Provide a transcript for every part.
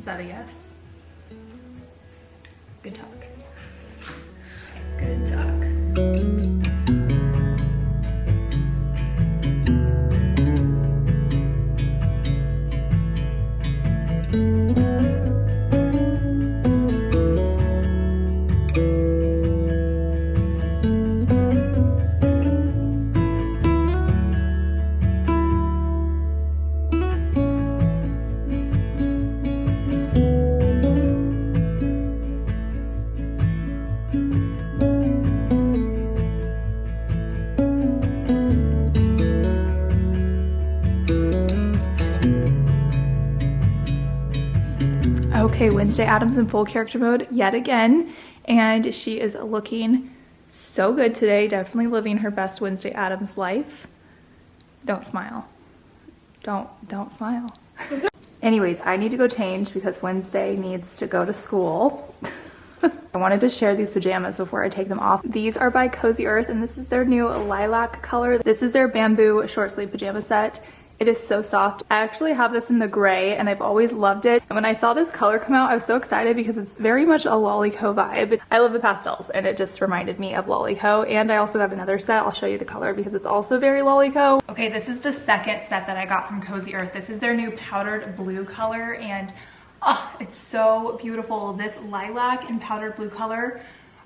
Is that a yes? Good talk. Good talk. Okay, Wednesday Addams in full character mode yet again, and she is looking so good today. Definitely living her best Wednesday Addams life. Don't smile. Don't smile. Anyways, I need to go change because Wednesday needs to go to school. I wanted to share these pajamas before I take them off. These are by Cozy Earth, and this is their new lilac color. This is their bamboo short sleeve pajama set. It is so soft. I actually have this in the gray and I've always loved it. And when I saw this color come out, I was so excited because it's very much a Lolli vibe. I love the pastels and it just reminded me of Lolli. And I also have another set. I'll show you the color because it's also very Lolli. Okay, this is the second set that I got from Cozy Earth. This is their new powdered blue color and oh, it's so beautiful. This lilac and powdered blue color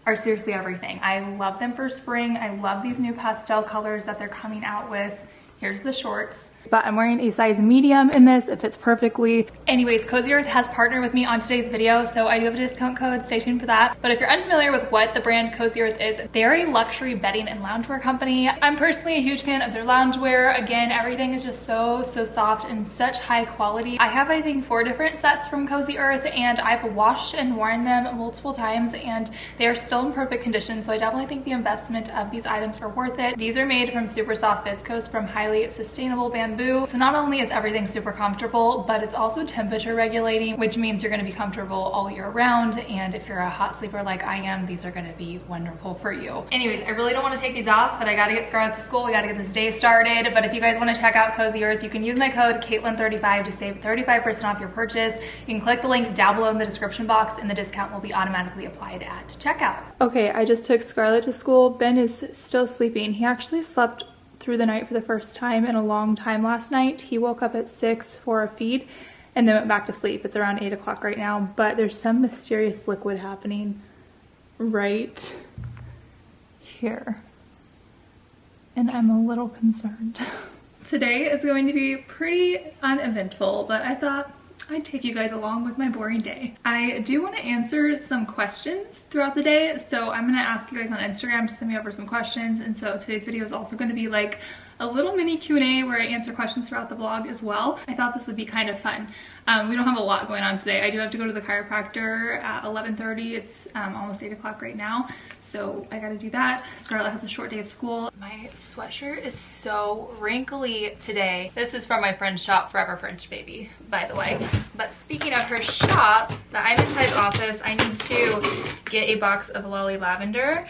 are seriously everything. I love them for spring. I love these new pastel colors that they're coming out with. Here's the shorts. But I'm wearing a size medium in this. It fits perfectly. Anyways, Cozy Earth has partnered with me on today's video, so I do have a discount code. Stay tuned for that. But if you're unfamiliar with what the brand Cozy Earth is, they're a luxury bedding and loungewear company. I'm personally a huge fan of their loungewear. Again, everything is just so soft and such high quality. I have, I think, 4 different sets from Cozy Earth, and I've washed and worn them multiple times, and they are still in perfect condition. So I definitely think the investment of these items are worth it. These are made from super soft viscose from highly sustainable bamboo. So not only is everything super comfortable, but it's also temperature regulating, which means you're going to be comfortable all year round. And if you're a hot sleeper like I am, these are going to be wonderful for you. Anyways, I really don't want to take these off, but I got to get Scarlett to school. We got to get this day started. But if you guys want to check out Cozy Earth, you can use my code Caitlyn35 to save 35% off your purchase. You can click the link down below in the description box and the discount will be automatically applied at checkout. Okay, I just took Scarlett to school. Ben is still sleeping. He actually slept through the night for the first time in a long time last night. He woke up at 6 for a feed and then went back to sleep. It's around 8 o'clock right now, but there's some mysterious liquid happening right here. And I'm a little concerned. Today is going to be pretty uneventful, but I thought I'd take you guys along with my boring day. I do want to answer some questions throughout the day, so I'm going to ask you guys on Instagram to send me over some questions, and so today's video is also going to be like a little mini Q&A where I answer questions throughout the vlog as well. I thought this would be kind of fun. We don't have a lot going on today. I do have to go to the chiropractor at 11:30. It's almost 8 o'clock right now, so I gotta do that. Scarlett has a short day of school. My sweatshirt is so wrinkly today. This is from my friend's shop, Forever French Baby, by the way. But speaking of her shop, the Ivan Ty's office, I need to get a box of Lolli Lavender.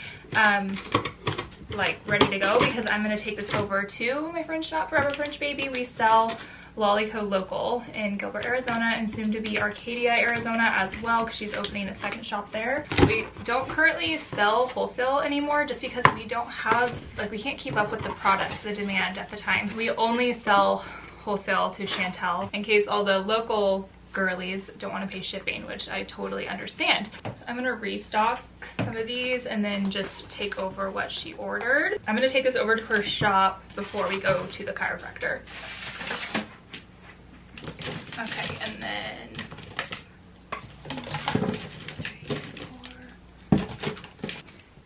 Like ready to go because I'm gonna take this over to my friend's shop, Forever French Baby. We sell Lolli local in Gilbert, Arizona, and soon to be Arcadia, Arizona as well, because she's opening a second shop there. We don't currently sell wholesale anymore just because we don't have, like, we can't keep up with the product, the demand at the time. We only sell wholesale to Chantel in case all the local girlies don't want to pay shipping, which I totally understand. So I'm gonna restock some of these and then just take over what she ordered. I'm gonna take this over to her shop before we go to the chiropractor. Okay, and then 3, 4.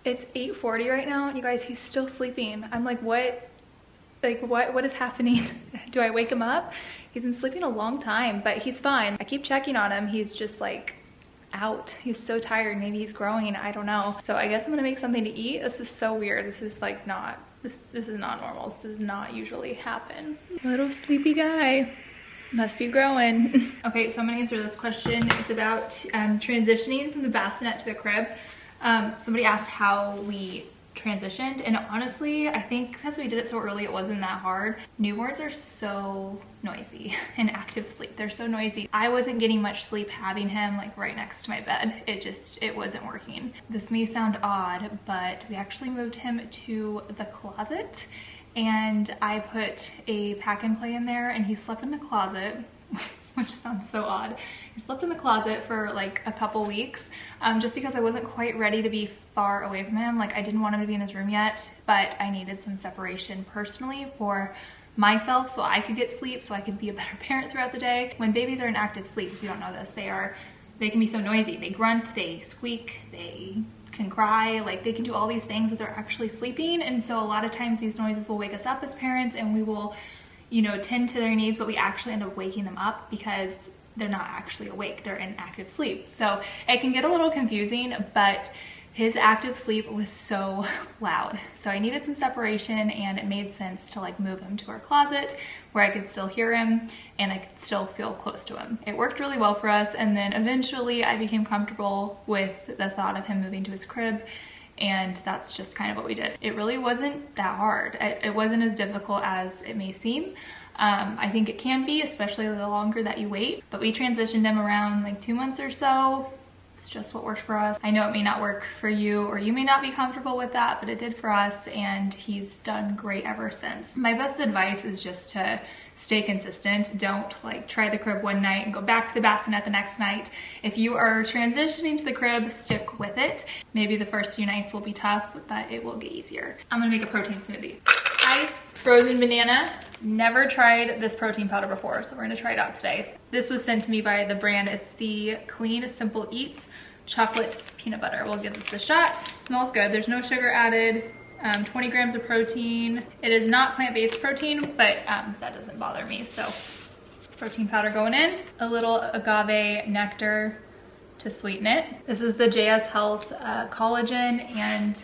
It's 8:40 right now, and you guys, he's still sleeping. I'm like, what? Like, what is happening? Do I wake him up? He's been sleeping a long time, but he's fine. I keep checking on him. He's just like out. He's so tired. Maybe he's growing. I don't know. So I guess I'm gonna make something to eat. This is so weird. This is like not, this is not normal. This does not usually happen. Little sleepy guy. Must be growing. Okay, so I'm gonna answer this question. It's about transitioning from the bassinet to the crib. Somebody asked how we transitioned. And honestly, I think because we did it so early, it wasn't that hard. Newborns are so noisy in active sleep. They're so noisy. I wasn't getting much sleep having him like right next to my bed. It wasn't working. This may sound odd, but we actually moved him to the closet, and I put a pack and play in there, and he slept in the closet, which sounds so odd. He slept in the closet for like a couple weeks, just because I wasn't quite ready to be far away from him. Like, I didn't want him to be in his room yet, but I needed some separation personally for myself so I could get sleep, so I could be a better parent throughout the day. When babies are in active sleep, if you don't know this, they can be so noisy. They grunt, they squeak, they can cry, like they can do all these things, but they're actually sleeping. And so a lot of times these noises will wake us up as parents, and we will, you know, tend to their needs, but we actually end up waking them up because they're not actually awake, they're in active sleep. So it can get a little confusing, but his active sleep was so loud. So I needed some separation, and it made sense to like move him to our closet where I could still hear him and I could still feel close to him. It worked really well for us, and then eventually I became comfortable with the thought of him moving to his crib, and that's just kind of what we did. It really wasn't that hard. It wasn't as difficult as it may seem. I think it can be, especially the longer that you wait, but we transitioned him around like 2 months or so. It's just what worked for us. I know it may not work for you, or you may not be comfortable with that, but it did for us, and he's done great ever since. My best advice is just to stay consistent. Don't like try the crib one night and go back to the bassinet the next night. If you are transitioning to the crib, stick with it. Maybe the first few nights will be tough, but it will get easier. I'm gonna make a protein smoothie. Ice, frozen banana. Never tried this protein powder before, so we're gonna try it out today. This was sent to me by the brand. It's the Clean Simple Eats chocolate peanut butter. We'll give this a shot. Smells good. There's no sugar added. 20 grams of protein. It is not plant-based protein, but that doesn't bother me. So protein powder going in. A little agave nectar to sweeten it. This is the JS Health collagen and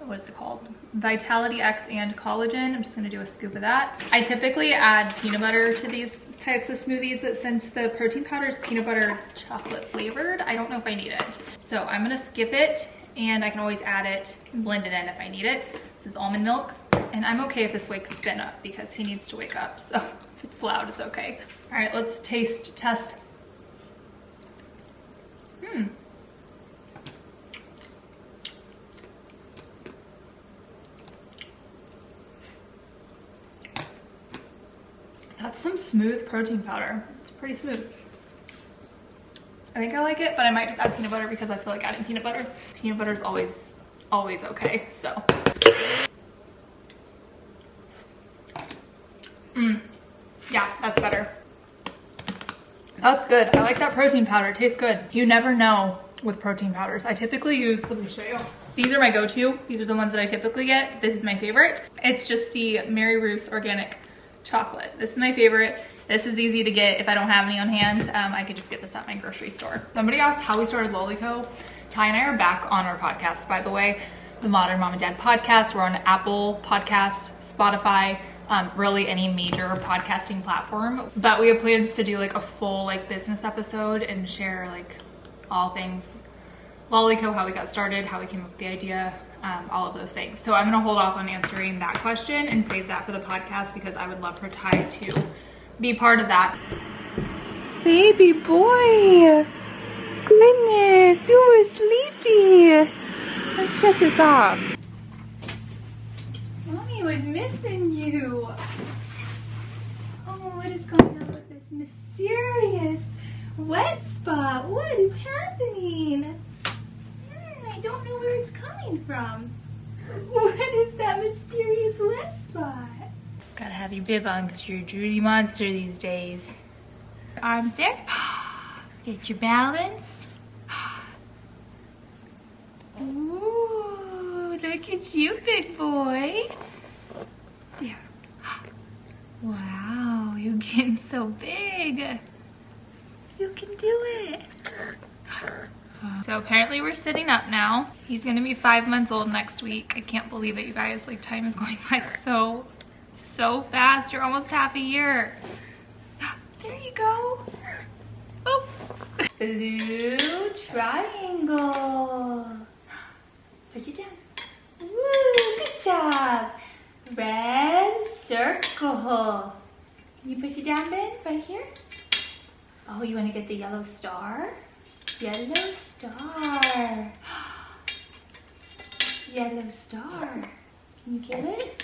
what is it called? Vitality X and collagen. I'm just gonna do a scoop of that. I typically add peanut butter to these types of smoothies, but since the protein powder is peanut butter chocolate flavored, I don't know if I need it. So I'm gonna skip it, and I can always add it and blend it in if I need it. This is almond milk, and I'm okay if this wakes Ben up because he needs to wake up. So if it's loud, it's okay. All right, let's taste test. That's some smooth protein powder. It's pretty smooth. I think I like it, but I might just add peanut butter because I feel like adding peanut butter. Peanut butter is always okay, so. Yeah, that's better. That's good. I like that protein powder. It tastes good. You never know with protein powders. I typically use, let me show you. These are my go-to. These are the ones that I typically get. This is my favorite. It's just the Mary Ruth's Organic Chocolate. This is my favorite. This is easy to get if I don't have any on hand. I could just get this at my grocery store. Somebody asked how we started Lolli Co. Ty and I are back on our podcast, by the way, the Modern Mom and Dad podcast. We're on Apple Podcast, Spotify, really any major podcasting platform. But we have plans to do like a full like business episode and share like all things Lolli Co, how we got started, how we came up with the idea, all of those things. So I'm gonna hold off on answering that question and save that for the podcast because I would love for Ty to be part of that. Baby boy, goodness, you were sleepy. Let's shut this off. Mommy was missing you. Oh, what is going on with this mysterious wet spot? What is happening? I don't know where it's coming from. What is that mysterious wet spot? Gotta have your bib on because you're a drooly monster these days. Arms there. Get your balance. Ooh, look at you, big boy. There. Wow, you're getting so big. You can do it. So apparently we're sitting up now. He's gonna be 5 months old next week. I can't believe it, you guys. Like, time is going by so fast. You're almost half a year. There you go. Oh. Blue triangle. Put it down. Woo. Woo, good job. Red circle. Can you push it down, Ben? Right here? Oh, you want to get the yellow star? Yellow star. Yellow star. Can you get it?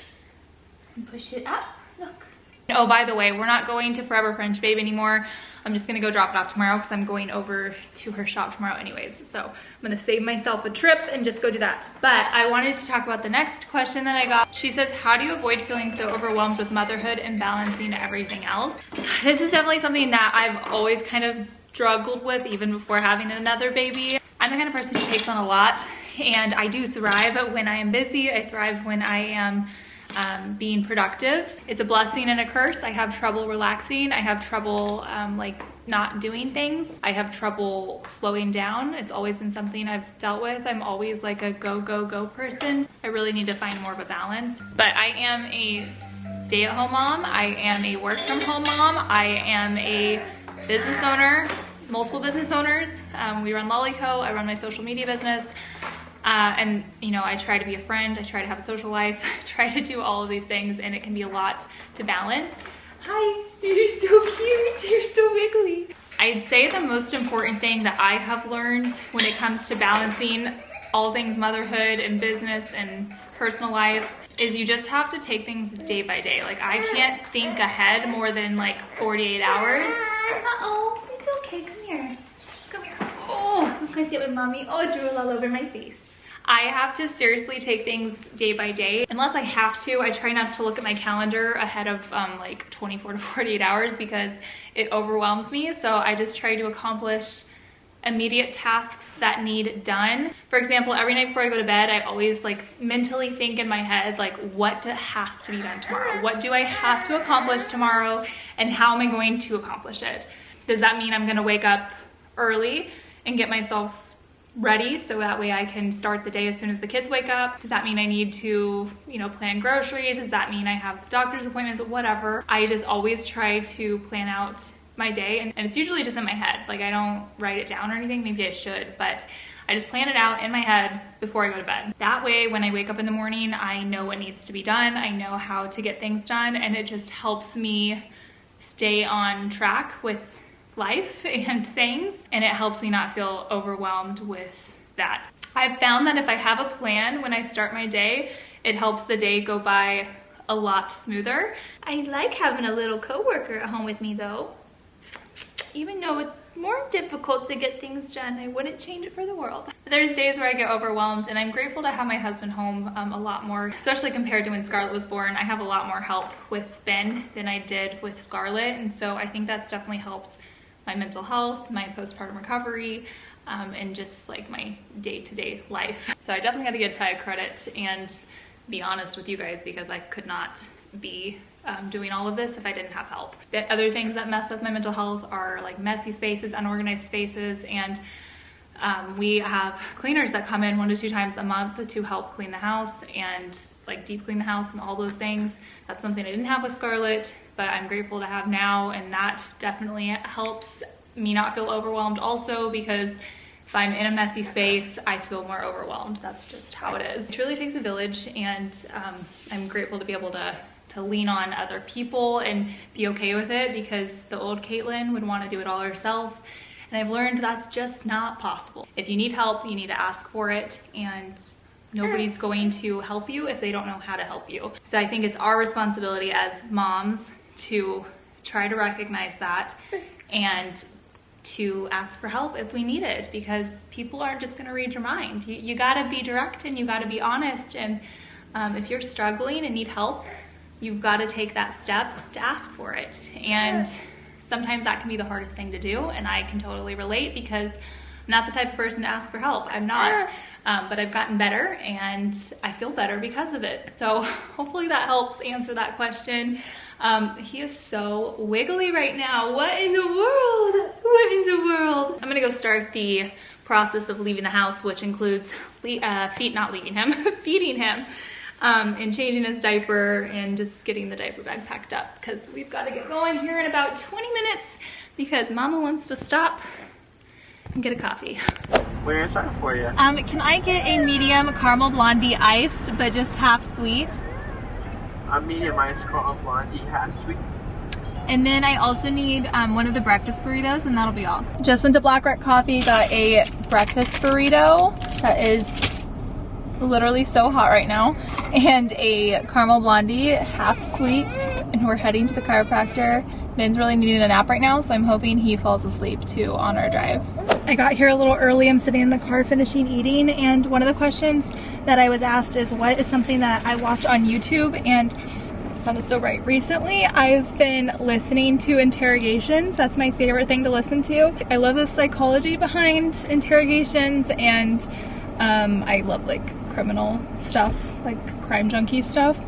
And push it up. Look. Oh, by the way, we're not going to Forever French Babe anymore. I'm just gonna go drop it off tomorrow because I'm going over to her shop tomorrow anyways. So I'm gonna save myself a trip and just go do that. But I wanted to talk about the next question that I got. She says, how do you avoid feeling so overwhelmed with motherhood and balancing everything else? This is definitely something that I've always kind of struggled with even before having another baby. I'm the kind of person who takes on a lot, and I do thrive when I am busy. I thrive when I am being productive. It's a blessing and a curse. I have trouble relaxing. I have trouble like not doing things. I have trouble slowing down. It's always been something I've dealt with. I'm always like a go, go, go person. I really need to find more of a balance. But I am a stay-at-home mom. I am a work-from-home mom. I am a business owner, multiple business owners. We run Lolli Co. I run my social media business. And you know, I try to be a friend, I try to have a social life, I try to do all of these things, and it can be a lot to balance. Hi, you're so cute, you're so wiggly. I'd say the most important thing that I have learned when it comes to balancing all things motherhood and business and personal life is you just have to take things day by day. Like, I can't think ahead more than like 48 hours. Uh-oh, it's okay, come here. Come here. Oh, look, I sit with mommy. Oh, drool all over my face. I have to seriously take things day by day. Unless I have to, I try not to look at my calendar ahead of like 24 to 48 hours because it overwhelms me. So I just try to accomplish immediate tasks that need done. For example, every night before I go to bed, I always like mentally think in my head, like, what has to be done tomorrow? What do I have to accomplish tomorrow? And how am I going to accomplish it? Does that mean I'm gonna wake up early and get myself ready so that way I can start the day as soon as the kids wake up? Does that mean I need to, you know, plan groceries? Does that mean I have doctor's appointments? Whatever. I just always try to plan out my day, and it's usually just in my head. Like, I don't write it down or anything. Maybe I should, but I just plan it out in my head before I go to bed. That way, when I wake up in the morning, I know what needs to be done. I know how to get things done, and it just helps me stay on track with life and things, and it helps me not feel overwhelmed with that. I've found that if I have a plan when I start my day, it helps the day go by a lot smoother. I like having a little coworker at home with me though. Even though it's more difficult to get things done, I wouldn't change it for the world. There's days where I get overwhelmed, and I'm grateful to have my husband home a lot more, especially compared to when Scarlett was born. I have a lot more help with Ben than I did with Scarlett, and so I think that's definitely helped my mental health, my postpartum recovery, and just like my day-to-day life. So I definitely had to give Ty credit and be honest with you guys, because I could not be doing all of this if I didn't have help. The other things that mess with my mental health are like messy spaces, unorganized spaces, and we have cleaners that come in 1 to 2 times a month to help clean the house and like deep clean the house and all those things. That's something I didn't have with Scarlett, but I'm grateful to have now, and that definitely helps me not feel overwhelmed also, because if I'm in a messy space, I feel more overwhelmed. That's just how it is. It truly takes a village, and I'm grateful to be able to lean on other people and be okay with it, because the old Caitlyn would want to do it all herself, and I've learned that's just not possible. If you need help, you need to ask for it, and nobody's going to help you if they don't know how to help you. So I think it's our responsibility as moms to try to recognize that and to ask for help if we need it, because people aren't just gonna read your mind. You gotta be direct and you gotta be honest, and if you're struggling and need help, you've gotta take that step to ask for it. And sometimes that can be the hardest thing to do, and I can totally relate, because I'm not the type of person to ask for help. I'm not. But I've gotten better, and I feel better because of it. So hopefully that helps answer that question. He is so wiggly right now. What in the world? What in the world? I'm gonna go start the process of leaving the house, which includes feeding him, and changing his diaper and just getting the diaper bag packed up, because we've got to get going here in about 20 minutes because Mama wants to stop and get a coffee. What are you starting for you? Can I get a medium caramel blondie iced, but just half sweet? A medium ice caramel blondie, half sweet. And then I also need one of the breakfast burritos, and that'll be all. Just went to Black Rock Coffee, got a breakfast burrito that is literally so hot right now, and a caramel blondie, half sweet, and we're heading to the chiropractor. Ben's really needing a nap right now, so I'm hoping he falls asleep too on our drive. I got here a little early. I'm sitting in the car finishing eating, and one of the questions that I was asked is what is something that I watch on YouTube, and the sun is so bright. Recently, I've been listening to interrogations. That's my favorite thing to listen to. I love the psychology behind interrogations, and I love like criminal stuff, like crime junkie stuff.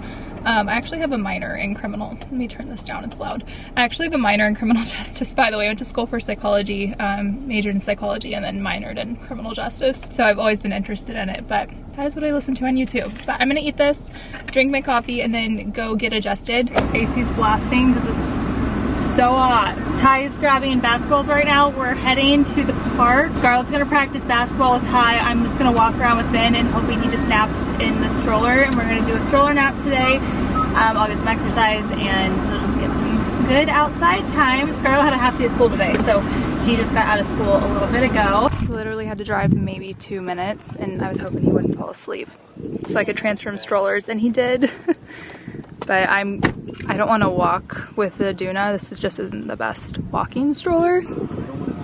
I actually have a minor in criminal. Let me turn this down, it's loud. I actually have a minor in criminal justice, by the way. I went to school for psychology, majored in psychology, and then minored in criminal justice. So I've always been interested in it, but that is what I listen to on YouTube. But I'm gonna eat this, drink my coffee, and then go get adjusted. AC's blasting because it's so hot. Ty is grabbing basketballs right now. We're heading to the park. Scarlett's gonna practice basketball with Ty. I'm just gonna walk around with Ben and hoping he just naps in the stroller. And we're gonna do a stroller nap today. I'll get some exercise and we'll just get some good outside time. Scarlett had a half day of school today, so she just got out of school a little bit ago. Literally had to drive maybe 2 minutes, and I was hoping he wouldn't fall asleep so I could transfer him strollers, and he did. But I don't want to walk with the Duna. This just isn't the best walking stroller.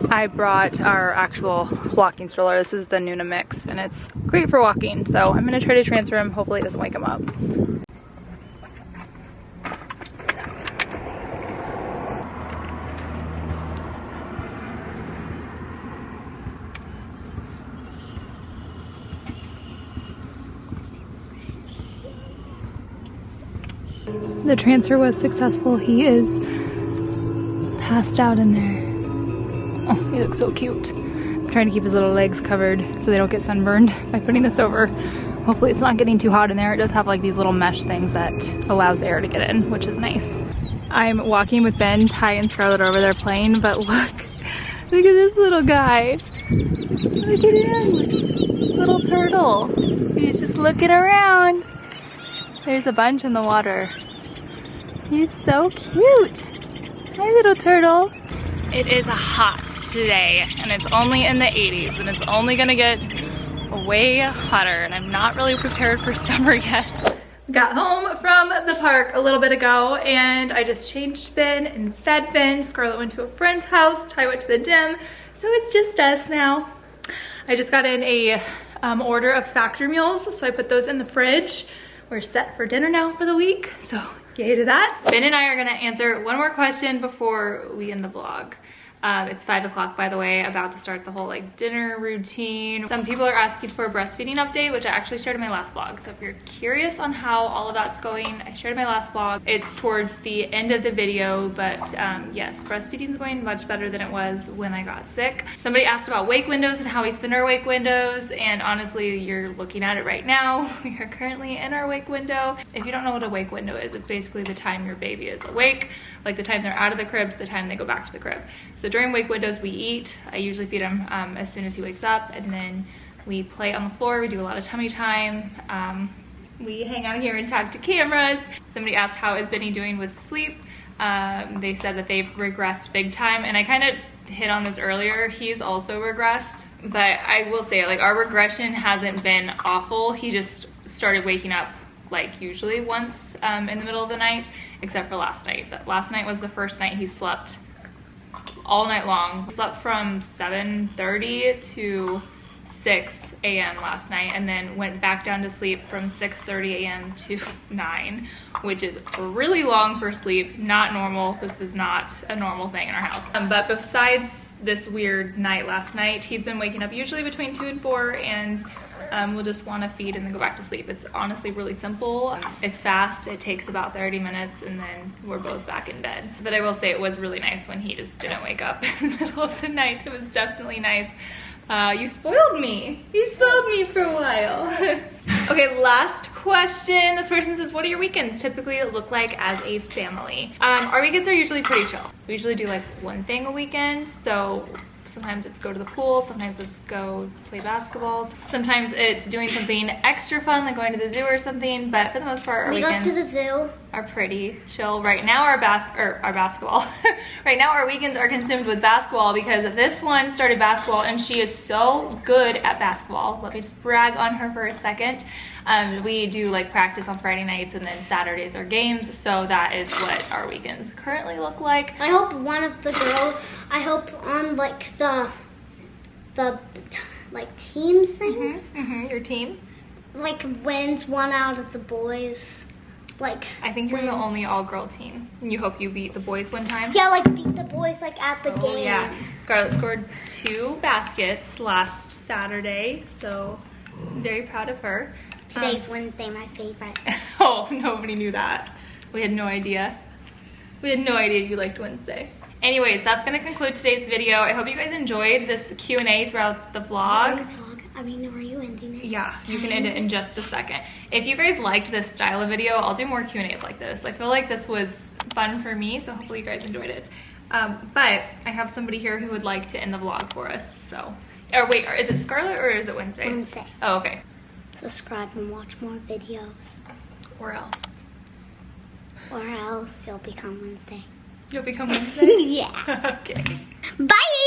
I brought our actual walking stroller. This is the Nuna Mix, and it's great for walking. So I'm gonna try to transfer him. Hopefully it doesn't wake him up. The transfer was successful. He is passed out in there. Oh, he looks so cute. I'm trying to keep his little legs covered so they don't get sunburned by putting this over. Hopefully it's not getting too hot in there. It does have like these little mesh things that allows air to get in, which is nice. I'm walking with Ben, Ty, and Scarlett over there playing, but look at this little guy. Look at him, this little turtle. He's just looking around. There's a bunch in the water. He's so cute. Hi, little turtle. It is hot today, and it's only in the 80s, and it's only gonna get way hotter, and I'm not really prepared for summer yet. Got home from the park a little bit ago, and I just changed Ben and fed Ben. Scarlett went to a friend's house, Ty went to the gym, so it's just us now. I just got in a order of factory meals, so I put those in the fridge. We're set for dinner now for the week, so yay to that. Ben and I are gonna answer one more question before we end the vlog. It's 5 o'clock, by the way, about to start the whole like dinner routine. Some people are asking for a breastfeeding update, which I actually shared in my last vlog. So if you're curious on how all of that's going, I shared in my last vlog. It's towards the end of the video, but yes, breastfeeding is going much better than it was when I got sick. Somebody asked about wake windows and how we spend our wake windows, and honestly, you're looking at it right now. We are currently in our wake window. If you don't know what a wake window is, it's basically the time your baby is awake, like the time they're out of the crib to the time they go back to the crib. So during wake windows, we eat. I usually feed him as soon as he wakes up, and then we play on the floor. We do a lot of tummy time. We hang out here and talk to cameras. Somebody asked how is Benny doing with sleep. They said that they've regressed big time, and I kind of hit on this earlier. He's also regressed, but I will say, like, our regression hasn't been awful. He just started waking up like usually once in the middle of the night, except for last night. Last night was the first night he slept all night long. Slept from 7:30 to 6 a.m. last night, and then went back down to sleep from 6:30 a.m. to 9, which is really long for sleep. Not normal. This is not a normal thing in our house. But besides this weird night last night, he's been waking up usually between 2 and 4, and we'll just want to feed and then go back to sleep. It's honestly really simple. It's fast. It takes about 30 minutes, and then we're both back in bed. But I will say it was really nice when he just didn't wake up in the middle of the night. It was definitely nice. You spoiled me. You spoiled me for a while. Okay, last question. This person says, what do your weekends typically look like as a family? Our weekends are usually pretty chill. We usually do like one thing a weekend. So Sometimes it's go to the pool, sometimes it's go play basketball. Sometimes it's doing something extra fun like going to the zoo or something, but for the most part our weekends go to the zoo. Are pretty chill. Right now our basketball. Right now our weekends are consumed with basketball because this one started basketball and she is so good at basketball. Let me just brag on her for a second. We do like practice on Friday nights and then Saturdays are games, so that is what our weekends currently look like. I hope one of the girls, I hope on like the like team things, Your team? like wins one out of the boys. Like I think you're wins. the only all-girl team. You hope you beat the boys one time? Yeah, like beat the boys like at the game. Yeah. Scarlett scored 2 baskets last Saturday, so I'm very proud of her. Today's Wednesday, my favorite. Oh, nobody knew that. We had no idea. We had no idea you liked Wednesday. Anyways, that's gonna conclude today's video. I hope you guys enjoyed this Q&A throughout the vlog. I mean, are you ending it? Yeah, you can end it in just a second. If you guys liked this style of video, I'll do more Q&As like this. I feel like this was fun for me, so hopefully you guys enjoyed it. But I have somebody here who would like to end the vlog for us, so. Or wait, is it Scarlett or is it Wednesday? Wednesday. Oh, okay. Subscribe and watch more videos. Or else. Or else you'll become Wednesday. You'll become Wednesday? Yeah. Okay. Bye!